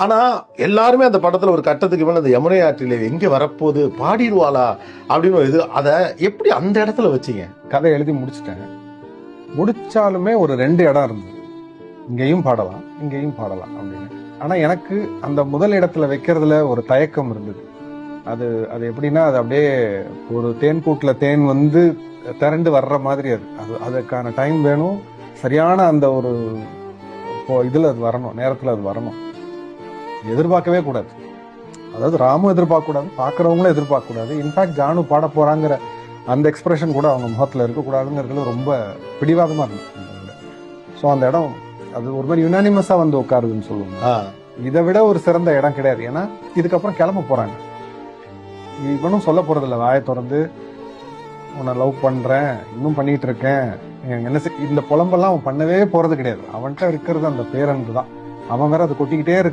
ஆனா எல்லாருமே அந்த படத்துல ஒரு கட்டத்துக்கு மேல அந்த யமுனை ஆற்றிலே எங்க வரப்போகுது பாடிடுவாளா அப்படின்னு ஒரு இது, அத எப்படி அந்த இடத்துல வச்சீங்க? கதை எழுதி முடிச்சிட்டேன். முடிச்சாலுமே ஒரு 2 இடம் இருந்தது. இங்கேயும் பாடலாம், இங்கேயும் பாடலாம் அப்படின்னு. ஆனா எனக்கு அந்த முதல் இடத்துல வைக்கிறதுல ஒரு தயக்கம் இருந்தது. அது அது எப்படின்னா, அது அப்படியே ஒரு தேன் கூட்டுல தேன் வந்து திரண்டு வர்ற மாதிரி. அது அதுக்கான டைம் வேணும். சரியான அந்த ஒரு இதுல அது வரணும், நேரத்துல அது வரணும். எதிர்பார்க்கவே கூடாது. அதாவது ராமும் எதிர்பார்க்க கூடாது, பாக்குறவங்களும் எதிர்பார்க்க கூடாது. இன்ஃபேக்ட் ஜானு பாட போறாங்கிற அந்த எக்ஸ்பிரஷன் கூட அவங்க முகத்துல இருக்கக்கூடாதுங்கிறதுல ரொம்ப பிடிவாதமா இருந்துச்சு. ஸோ அந்த இடம் அது ஒரு மாதிரி யுனானிமஸா வந்து உட்காருதுன்னு சொல்லுவாங்க. இதை விட ஒரு சிறந்த இடம் கிடையாது. ஏன்னா இதுக்கப்புறம் கிளம்ப போறாங்க. இவனும் சொல்ல போறது இல்லை வாயை திறந்து, உன்னை லவ் பண்றேன், இன்னும் பண்ணிட்டு இருக்கேன், என்ன இந்த புலம்பெல்லாம் அவன் பண்ணவே போறது கிடையாது. அவன்கிட்ட இருக்கிறது அந்த பேரன்பு தான். அவன் வேற அதை கொட்டிக்கிட்டே இருக்கு.